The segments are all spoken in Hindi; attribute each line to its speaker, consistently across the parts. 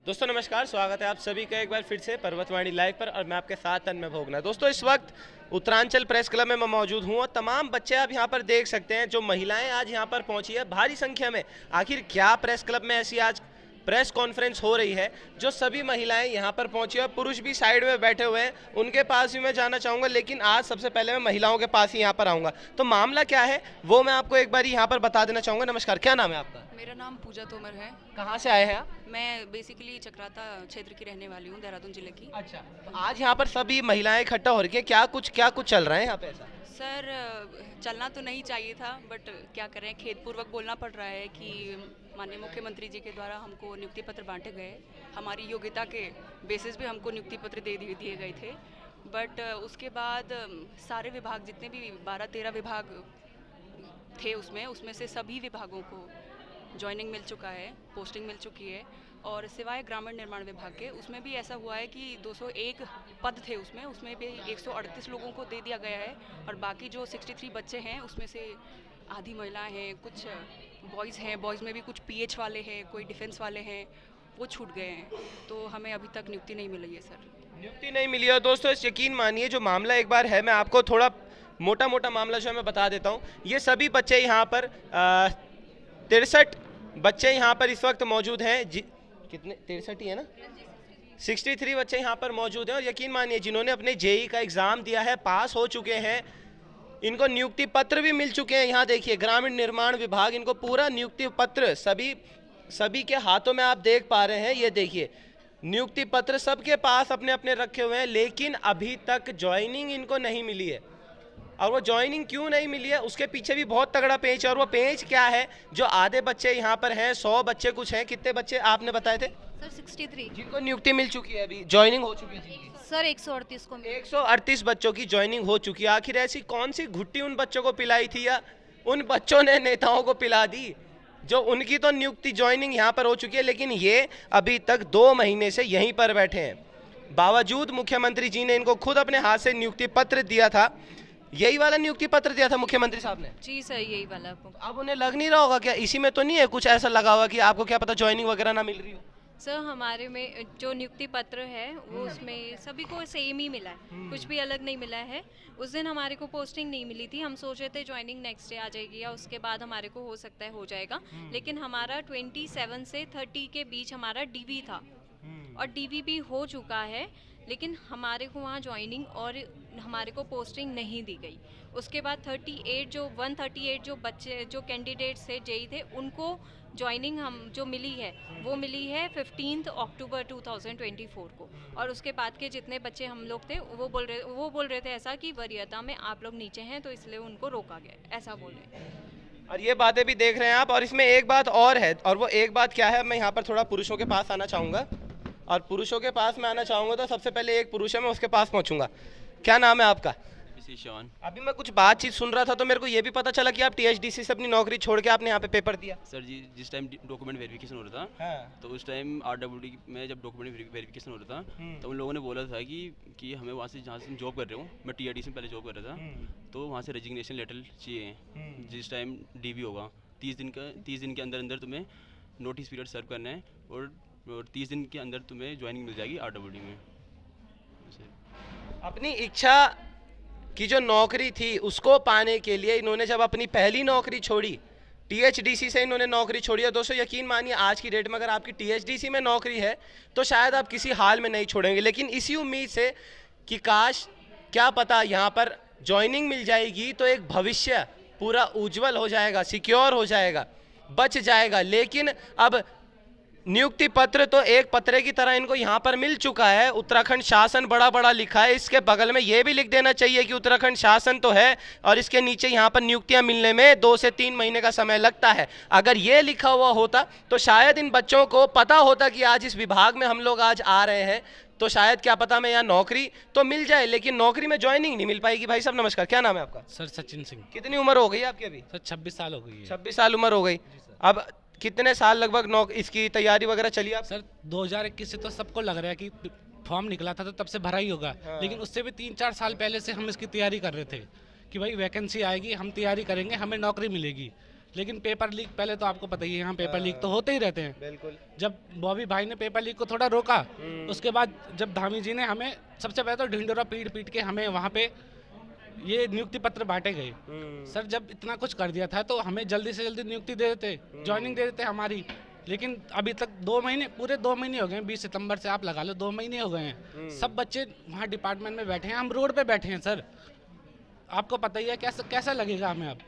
Speaker 1: दोस्तों नमस्कार, स्वागत है आप सभी का एक बार फिर से पर्वतवाणी लाइव पर और मैं आपके साथ तन्मय भोगना। दोस्तों इस वक्त उत्तरांचल प्रेस क्लब में मैं मौजूद हूँ और तमाम बच्चे आप यहाँ पर देख सकते हैं। जो महिलाएं आज यहाँ पर पहुँची है भारी संख्या में। आखिर क्या प्रेस क्लब में ऐसी आज प्रेस कॉन्फ्रेंस हो रही है जो सभी महिलाएं यहाँ पर पहुंची और पुरुष भी साइड में बैठे हुए हैं, उनके पास भी मैं जाना चाहूँगा। लेकिन आज सबसे पहले मैं महिलाओं के पास ही यहाँ पर आऊँगा, तो मामला क्या है वो मैं आपको एक बार यहाँ पर बता देना चाहूँगा। नमस्कार, क्या नाम है आपका?
Speaker 2: मेरा नाम पूजा तोमर है।
Speaker 1: कहाँ से आए हैं आप?
Speaker 2: मैं बेसिकली चक्राता क्षेत्र की रहने वाली हूँ, देहरादून जिले की।
Speaker 1: अच्छा, तो आज यहाँ पर सभी महिलाएं इकट्ठा हो रही हैं, क्या कुछ चल रहा है यहाँ पे ऐसा?
Speaker 2: सर, चलना तो नहीं चाहिए था, बट क्या करें, खेदपूर्वक बोलना पड़ रहा है कि माननीय मुख्यमंत्री जी के द्वारा हमको नियुक्ति पत्र बांटे गए। हमारी योग्यता के बेसिस पे हमको नियुक्ति पत्र दिए गए थे। बट उसके बाद सारे विभाग, जितने भी 12-13 विभाग थे उसमें से सभी विभागों को जॉइनिंग मिल चुका है, पोस्टिंग मिल चुकी है। और सिवाय ग्रामीण निर्माण विभाग के, उसमें भी ऐसा हुआ है कि 201 पद थे उसमें भी 138 लोगों को दे दिया गया है। और बाकी जो 63 बच्चे हैं उसमें से आधी महिलाएं हैं, कुछ बॉयज़ हैं, बॉयज़ में भी कुछ पीएच वाले हैं, कोई डिफेंस वाले हैं, वो छूट गए हैं। तो हमें अभी तक नियुक्ति नहीं मिली है सर।
Speaker 1: नियुक्ति नहीं मिली है। दोस्तों यकीन मानिए, जो मामला एक बार है, मैं आपको थोड़ा मोटा मामला जो है मैं बता देता हूँ। ये सभी बच्चे यहाँ पर 63 बच्चे यहाँ पर इस वक्त मौजूद हैं। कितने? 63 ही है ना? 63 बच्चे यहाँ पर मौजूद हैं। और यकीन मानिए, जिन्होंने अपने जेई का एग्ज़ाम दिया है, पास हो चुके हैं, इनको नियुक्ति पत्र भी मिल चुके हैं। यहाँ देखिए, ग्रामीण निर्माण विभाग इनको पूरा नियुक्ति पत्र सभी के हाथों में आप देख पा रहे हैं। ये देखिए, नियुक्ति पत्र सबके पास अपने अपने रखे हुए हैं, लेकिन अभी तक ज्वाइनिंग इनको नहीं मिली है। और वो ज्वाइनिंग क्यों नहीं मिली है, उसके पीछे भी बहुत तगड़ा पेंच है। और वो पेंच क्या है, जो आधे बच्चे यहाँ पर हैं, 100 बच्चे कुछ हैं। कितने बच्चे आपने बताए थे
Speaker 3: सर? 63
Speaker 1: जिनको नियुक्ति मिल चुकी है, अभी ज्वाइनिंग हो चुकी है
Speaker 3: सर। 138 को
Speaker 1: 138 बच्चों की ज्वाइनिंग हो चुकी है। आखिर ऐसी कौन सी घुट्टी उन बच्चों को पिलाई थी, या उन बच्चों ने नेताओं को पिला दी? जो उनकी तो नियुक्ति ज्वाइनिंग यहाँ पर हो चुकी है, लेकिन ये अभी तक 2 महीने से यहीं पर बैठे हैं। बावजूद मुख्यमंत्री जी ने इनको खुद अपने हाथ से नियुक्ति पत्र दिया था। यही वाला नियुक्ति पत्र दिया था मुख्यमंत्री साहब ने?
Speaker 3: जी सर, यही वाला।
Speaker 1: अब उन्हें लग नहीं रहा होगा क्या, इसी में तो नहीं है कुछ ऐसा लगा हुआ कि आपको क्या पता ज्वाइनिंग वगैरह ना मिल रही हो?
Speaker 3: सर, हमारे में जो नियुक्ति पत्र है वो उसमें सभी को सेम ही मिला है, कुछ भी अलग नहीं मिला है। उस दिन हमारे को पोस्टिंग नहीं मिली थी, हम सोच रहे थे ज्वाइनिंग नेक्स्ट डे आ जाएगी या उसके बाद हमारे को हो सकता है हो जाएगा। लेकिन हमारा 27 से 30 के बीच हमारा डीवी था और डीवी भी हो चुका है, लेकिन हमारे को वहाँ ज्वाइनिंग और हमारे को पोस्टिंग नहीं दी गई। उसके बाद 138 जो बच्चे जो कैंडिडेट्स थे जेई थे, उनको ज्वाइनिंग हम जो मिली है वो मिली है 15 अक्टूबर 2024 को। और उसके बाद के जितने बच्चे हम लोग थे वो बोल रहे थे ऐसा कि वरीयता में आप लोग नीचे हैं, तो इसलिए उनको रोका गया, ऐसा बोल रहे हैं।
Speaker 1: और ये बातें भी देख रहे हैं आप। और इसमें एक बात और है, और वो एक बात क्या है, मैं यहाँ पर थोड़ा पुरुषों के पास आना चाहूँगा। और पुरुषों के पास मैं आना चाहूँगा तो सबसे पहले एक पुरुष है, मैं उसके पास पहुँचूंगा। क्या नाम है आपका?
Speaker 4: शॉन।
Speaker 1: अभी मैं कुछ बातचीत सुन रहा था तो मेरे को ये भी पता चला कि आप टीएचडीसी से अपनी नौकरी छोड़ के आपने यहाँ पे पेपर दिया।
Speaker 4: सर जी, जिस टाइम डॉक्यूमेंट वेरिफिकेशन हो रहा था,
Speaker 1: हाँ।
Speaker 4: तो उस टाइम आरडब्ल्यूडी में जब डॉक्यूमेंट वेरिफिकेशन हो रहा था, तो उन लोगों ने बोला था कि हमें वहाँ से, जहाँ से जॉब कर रहे हो, मैं टीआरडीसी में पहले जॉब कर रहा था, तो वहाँ से रेजिग्नेशन लेटर चाहिए। जिस टाइम डीवी होगा 30 दिन के अंदर अंदर तुम्हें नोटिस पीरियड सर्व करना है, और 30 दिन के अंदर तुम्हें ज्वाइनिंग मिल जाएगी आरडब्ल्यूडी में।
Speaker 1: अपनी इच्छा की जो नौकरी थी उसको पाने के लिए इन्होंने जब अपनी पहली नौकरी छोड़ी, टीएचडीसी से इन्होंने नौकरी छोड़ी। और दोस्तों यकीन मानिए, आज की डेट में अगर आपकी टीएचडीसी में नौकरी है तो शायद आप किसी हाल में नहीं छोड़ेंगे, लेकिन इसी उम्मीद से कि काश, क्या पता यहाँ पर ज्वाइनिंग मिल जाएगी तो एक भविष्य पूरा उज्जवल हो जाएगा, सिक्योर हो जाएगा, बच जाएगा। लेकिन अब नियुक्ति पत्र तो एक पत्रे की तरह इनको यहाँ पर मिल चुका है। उत्तराखंड शासन बड़ा लिखा है, इसके बगल में ये भी लिख देना चाहिए कि उत्तराखंड शासन तो है, और इसके नीचे यहाँ पर नियुक्तियाँ मिलने में 2 से 3 महीने का समय लगता है। अगर ये लिखा हुआ होता तो शायद इन बच्चों को पता होता कि आज इस विभाग में हम लोग आज आ रहे हैं, तो शायद क्या पता मैं यहाँ नौकरी तो मिल जाए, लेकिन नौकरी में ज्वाइनिंग नहीं मिल पाएगी। भाई साहब नमस्कार, क्या नाम है आपका?
Speaker 5: सर सचिन सिंह।
Speaker 1: कितनी उम्र हो गई आपकी अभी?
Speaker 5: सर 26 साल हो गई है।
Speaker 1: 26 साल उम्र हो गई। अब कितने साल लगभग इसकी तैयारी वगैरह चली आप?
Speaker 5: सर 2021 से तो सबको लग रहा है कि फॉर्म निकला था तो तब से भरा ही होगा।
Speaker 1: हाँ।
Speaker 5: लेकिन उससे भी 3-4 साल पहले से हम इसकी तैयारी कर रहे थे कि भाई वैकेंसी आएगी, हम तैयारी करेंगे, हमें नौकरी मिलेगी। लेकिन पेपर लीक पहले तो आपको पता ही है, यहाँ पेपर लीक तो होते ही रहते हैं।
Speaker 1: बिल्कुल।
Speaker 5: जब बॉबी भाई ने पेपर लीक को थोड़ा रोका, उसके बाद जब धामी जी ने हमें सबसे पहले तो ढिंडोरा पीट पीट के हमें वहाँ पे ये नियुक्ति पत्र बांटे गए। सर जब इतना कुछ कर दिया था तो हमें जल्दी से जल्दी नियुक्ति दे देते, ज्वाइनिंग दे देते हमारी। लेकिन अभी तक 2 महीने, पूरे 2 महीने हो गए हैं, 20 सितंबर से आप लगा लो 2 महीने हो गए हैं। सब बच्चे वहाँ डिपार्टमेंट में बैठे हैं, हम रोड पे बैठे हैं। सर आपको पता ही है कैसा लगेगा हमें अब।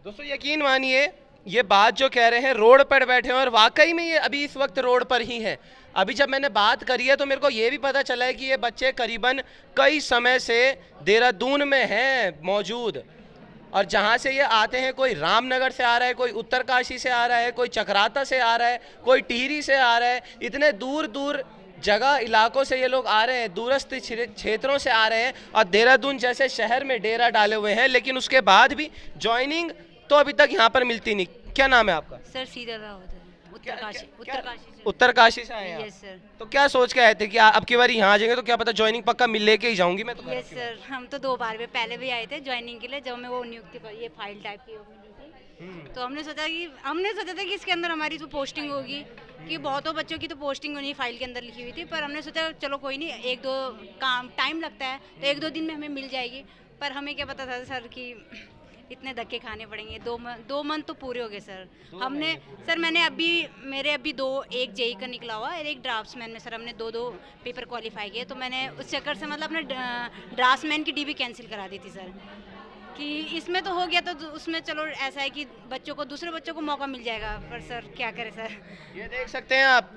Speaker 1: दोस्तों यकीन मानिए ये बात जो कह रहे हैं, रोड पर बैठे हैं और वाकई में ये अभी इस वक्त रोड पर ही हैं। अभी जब मैंने बात करी है तो मेरे को ये भी पता चला है कि ये बच्चे करीबन कई समय से देहरादून में हैं मौजूद, और जहाँ से ये आते हैं, कोई रामनगर से आ रहा है, कोई उत्तरकाशी से आ रहा है, कोई चक्राता से आ रहा है, कोई टिहरी से आ रहा है। इतने दूर दूर जगह इलाकों से ये लोग आ रहे हैं, दूरस्थ क्षेत्रों से आ रहे हैं और देहरादून जैसे शहर में डेरा डाले हुए हैं। लेकिन उसके बाद भी ज्वाइनिंग तो अभी तक यहाँ पर मिलती नहीं। क्या नाम है आपका?
Speaker 6: सर सीधा रावत है, उत्तरकाशी।
Speaker 1: उत्तरकाशी से आए हैं
Speaker 6: यस सर।
Speaker 1: तो क्या सोच के आए थे कि अब की बार यहाँ आ जाएंगे तो क्या पता ज्वाइनिंग पक्का मिल लेके ही जाऊंगी मैं तो?
Speaker 6: यस सर, हम तो 2 बार में पहले भी आए थे ज्वाइनिंग के लिए, जब हमें वो नियुक्ति पर ये फाइल टाइप की मिली थी। तो हमने सोचा था कि इसके अंदर हमारी तो पोस्टिंग होगी, कि बहुतों बच्चों की तो पोस्टिंग होनी फाइल के अंदर लिखी हुई थी। पर हमने सोचा चलो कोई नहीं, 1-2 काम टाइम लगता है तो 1-2 दिन में हमें मिल जाएगी। पर हमें क्या पता था सर कि इतने धक्के खाने पड़ेंगे। 2 मंथ तो पूरे हो गए सर। हमने सर मेरे अभी 1 जेई का निकला हुआ और 1 ड्राफ्ट्समैन में सर हमने 2 पेपर क्वालिफाई किए। तो मैंने उस चक्कर से मतलब अपने ड्राफ्ट्समैन की डीबी कैंसिल करा दी थी सर, कि इसमें तो हो गया तो उसमें चलो ऐसा है कि दूसरे बच्चों को मौका मिल जाएगा। पर सर क्या करें सर।
Speaker 1: ये देख सकते हैं आप,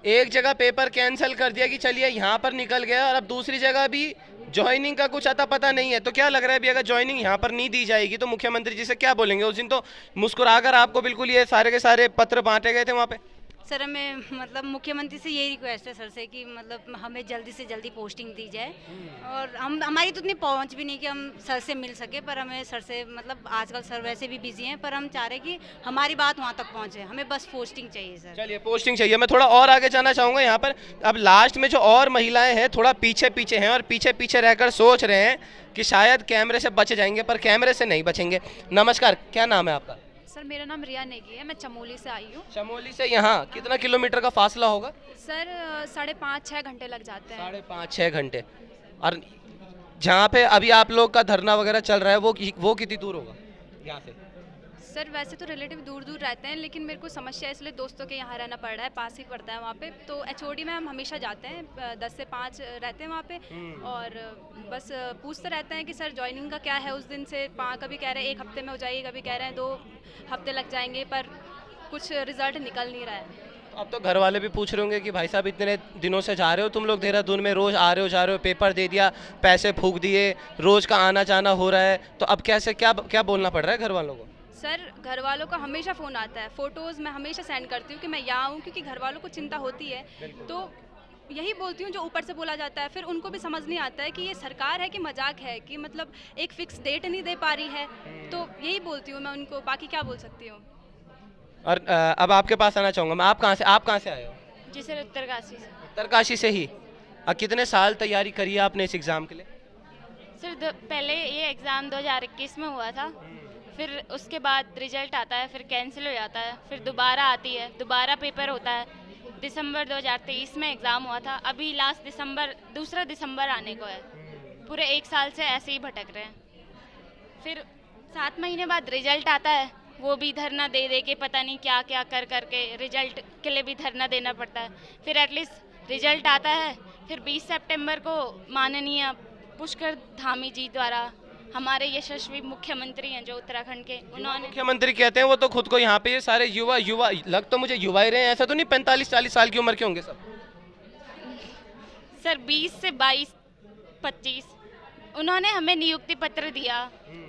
Speaker 1: एक जगह पेपर कैंसिल कर दिया कि चलिए यहाँ पर निकल गया, और अब दूसरी जगह भी ज्वाइनिंग का कुछ अता पता नहीं है। तो क्या लग रहा है अभी अगर ज्वाइनिंग यहाँ पर नहीं दी जाएगी तो मुख्यमंत्री जी से क्या बोलेंगे? उस दिन तो मुस्कुराकर आपको बिल्कुल ये सारे के सारे पत्र बांटे गए थे वहाँ पे।
Speaker 6: सर हमें मतलब मुख्यमंत्री से यही रिक्वेस्ट है सर से कि मतलब हमें जल्दी से जल्दी पोस्टिंग दी जाए। और हमारी तो उतनी पहुंच भी नहीं कि हम सर से मिल सके, पर हमें सर से मतलब आजकल सर वैसे भी बिजी हैं, पर हम चाह रहे हैं कि हमारी बात वहां तक पहुंचे। हमें बस पोस्टिंग चाहिए सर।
Speaker 1: चलिए पोस्टिंग चाहिए। मैं थोड़ा और आगे जाना चाहूँगा यहाँ पर। अब लास्ट में जो और महिलाएं हैं थोड़ा पीछे पीछे हैं और पीछे पीछे रहकर सोच रहे हैं कि शायद कैमरे से बच जाएंगे, पर कैमरे से नहीं बचेंगे। नमस्कार, क्या नाम है आपका?
Speaker 7: सर मेरा नाम रिया नेगी है, मैं चमोली से आई हूँ।
Speaker 1: चमोली से यहाँ कितना किलोमीटर का फासला होगा?
Speaker 7: सर 5.5-6 घंटे लग जाते हैं।
Speaker 1: 5.5-6 घंटे। और जहाँ पे अभी आप लोग का धरना वगैरह चल रहा है वो कितनी दूर होगा यहाँ से?
Speaker 7: सर वैसे तो रिलेटिव दूर दूर रहते हैं, लेकिन मेरे को समस्या है इसलिए दोस्तों के यहाँ रहना पड़ रहा है, पास ही पड़ता है वहाँ पे। तो HOD में हम हमेशा जाते हैं, 10 से 5 रहते हैं वहाँ पे, और बस पूछते रहते हैं कि सर ज्वाइनिंग का क्या है। उस दिन से कभी कह रहे हैं 1 हफ्ते में हो जाएगी, कभी कह रहे हैं 2 हफ्ते लग जाएंगे, पर कुछ रिजल्ट निकल नहीं रहा है।
Speaker 1: अब तो घर वाले भी पूछ रहे होंगे कि भाई साहब इतने दिनों से जा रहे हो तुम लोग देहरादून में, रोज आ रहे हो जा रहे हो, पेपर दे दिया, पैसे फूंक दिए, रोज का आना जाना हो रहा है, तो अब कैसे क्या बोलना पड़ रहा है घर वालों को?
Speaker 7: सर घर वालों का हमेशा फ़ोन आता है, फ़ोटोज़ मैं हमेशा सेंड करती हूँ कि मैं यहाँ हूँ, क्योंकि घर वालों को चिंता होती है। तो यही बोलती हूँ जो ऊपर से बोला जाता है, फिर उनको भी समझ नहीं आता है कि ये सरकार है कि मजाक है, कि मतलब एक फिक्स डेट नहीं दे पा रही है। तो यही बोलती हूँ मैं उनको, बाकी क्या बोल सकती हूँ।
Speaker 1: और अब आपके पास आना चाहूँगा मैं। आप कहाँ से आए हो?
Speaker 7: जी सर उत्तरकाशी से।
Speaker 1: उत्तरकाशी से ही। कितने साल तैयारी करी है आपने इस एग्ज़ाम के लिए?
Speaker 8: सर पहले ये एग्ज़ाम 2021 में हुआ था, फिर उसके बाद रिजल्ट आता है, फिर कैंसिल हो जाता है, फिर दोबारा आती है, दोबारा पेपर होता है। दिसंबर 2023 में एग्ज़ाम हुआ था, अभी लास्ट दिसंबर 2 दिसंबर आने को है। पूरे 1 साल से ऐसे ही भटक रहे हैं। फिर 7 महीने बाद रिजल्ट आता है, वो भी धरना दे के पता नहीं क्या क्या कर के रिजल्ट के लिए भी धरना देना पड़ता है। फिर एटलीस्ट रिजल्ट आता है, फिर 20 सितंबर को माननीय पुष्कर धामी जी द्वारा, हमारे यशस्वी मुख्यमंत्री हैं जो उत्तराखंड के, उन्होंने
Speaker 1: मुख्यमंत्री कहते हैं वो तो खुद को यहाँ पे ये सारे युवा लग तो मुझे युवा ही रहे हैं, ऐसा तो नहीं 45-40 साल की उम्र के होंगे सब?
Speaker 8: सर 20 से 22-25 उन्होंने हमें नियुक्ति पत्र दिया,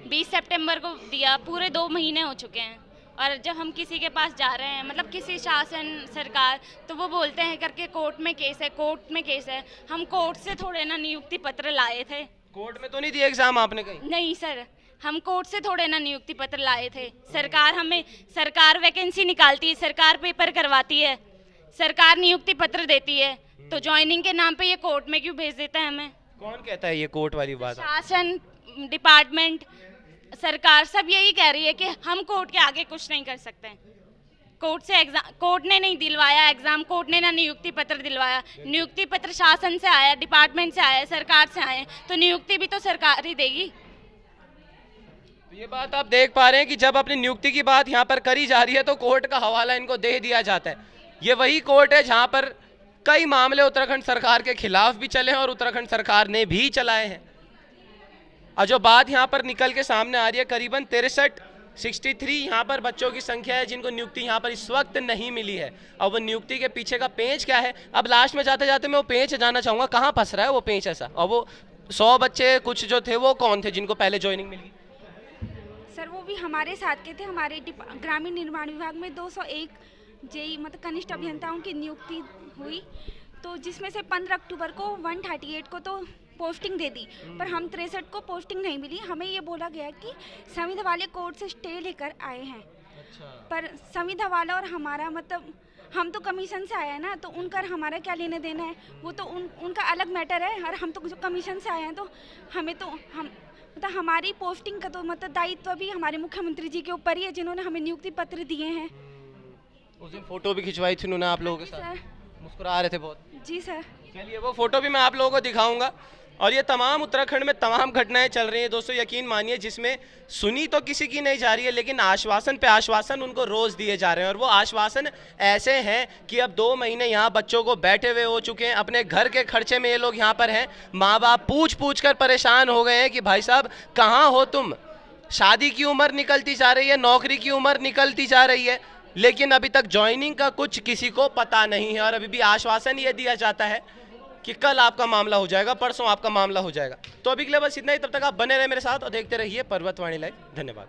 Speaker 8: 20 सितंबर को दिया, पूरे 2 महीने हो चुके हैं। और जब हम किसी के पास जा रहे हैं, मतलब किसी शासन सरकार, तो वो बोलते हैं करके कोर्ट में केस है, कोर्ट में केस है। हम कोर्ट से थोड़े ना नियुक्ति पत्र लाए थे।
Speaker 1: कोर्ट में तो नहीं दिया एग्जाम आपने कहीं?
Speaker 8: नहीं सर, हम कोर्ट से थोड़े ना नियुक्ति पत्र लाए थे। सरकार वैकेंसी निकालती है, सरकार पेपर करवाती है, सरकार नियुक्ति पत्र देती है, तो ज्वाइनिंग के नाम पे ये कोर्ट में क्यों भेज देता है हमें?
Speaker 1: कौन कहता है ये कोर्ट वाली बात?
Speaker 8: शासन डिपार्टमेंट, सरकार सब यही कह रही है कि हम कोर्ट के आगे कुछ नहीं कर सकते हैं। कोर्ट से एग्जाम, कोर्ट ने नहीं दिलवाया एग्जाम, कोर्ट ने ना नियुक्ति पत्र दिलवाया। नियुक्ति पत्र शासन से आया, डिपार्टमेंट से आया, सरकार से आए, तो नियुक्ति भी तो सरकार ही देगी।
Speaker 1: ये बात आप देख पा रहे हैं कि जब अपनी नियुक्ति की बात यहाँ पर करी जा रही है तो कोर्ट का हवाला इनको दे दिया जाता है। ये वही कोर्ट है जहाँ पर कई मामले उत्तराखंड सरकार के खिलाफ भी चले हैं और उत्तराखंड सरकार ने भी चलाए हैं। और जो बात यहाँ पर निकल के सामने आ रही है, करीबन 63 यहाँ पर बच्चों की संख्या है जिनको नियुक्ति यहाँ पर इस वक्त नहीं मिली है। और वो नियुक्ति के पीछे का पेंच क्या है, अब लास्ट में जाते जाते मैं वो पेंच जानना चाहूँगा, कहाँ फंस रहा है वो पेंच ऐसा। और वो 100 बच्चे कुछ जो थे वो कौन थे जिनको पहले ज्वाइनिंग मिली?
Speaker 9: सर वो भी हमारे साथ के थे। हमारे ग्रामीण निर्माण विभाग में 201 जेई मतलब कनिष्ठ अभियंताओं की नियुक्ति हुई, तो जिसमें से 15 अक्टूबर को 138 को तो पोस्टिंग दे दी, पर हम 63 को पोस्टिंग नहीं मिली। हमें ये बोला गया कि संविदा वाले कोर्ट से स्टे लेकर आए हैं। अच्छा। पर संविदा वाला और हमारा मतलब हम तो कमीशन से आए हैं ना, तो उनका हमारा क्या लेने देना है, वो तो उनका अलग मैटर है। और हम तो जो कमीशन से आए हैं तो हमें तो हम मतलब हमारी पोस्टिंग का तो मतलब दायित्व भी हमारे मुख्यमंत्री जी के ऊपर ही है, जिन्होंने हमें नियुक्ति पत्र दिए हैं।
Speaker 1: उस दिन फोटो भी खिंचवाई थी उन्होंने आप लोगों के साथ, मुस्कुरा रहे थे बहुत।
Speaker 9: जी सर।
Speaker 1: चलिए वो फोटो भी मैं आप लोगों को दिखाऊंगा। और ये तमाम उत्तराखंड में तमाम घटनाएं चल रही हैं दोस्तों, यकीन मानिए, जिसमें सुनी तो किसी की नहीं जा रही है, लेकिन आश्वासन पे आश्वासन उनको रोज दिए जा रहे हैं। और वो आश्वासन ऐसे हैं कि अब 2 महीने यहाँ बच्चों को बैठे हुए हो चुके हैं, अपने घर के खर्चे में ये लोग यहाँ पर हैं। माँ बाप पूछ पूछ कर परेशान हो गए हैं कि भाई साहब कहाँ हो तुम, शादी की उम्र निकलती जा रही है, नौकरी की उम्र निकलती जा रही है, लेकिन अभी तक ज्वाइनिंग का कुछ किसी को पता नहीं है। और अभी भी आश्वासन ये दिया जाता है कि कल आपका मामला हो जाएगा, परसों आपका मामला हो जाएगा। तो अभी के लिए बस इतना ही, तब तक आप बने रहे मेरे साथ और देखते रहिए पर्वतवाणी लाइव। धन्यवाद।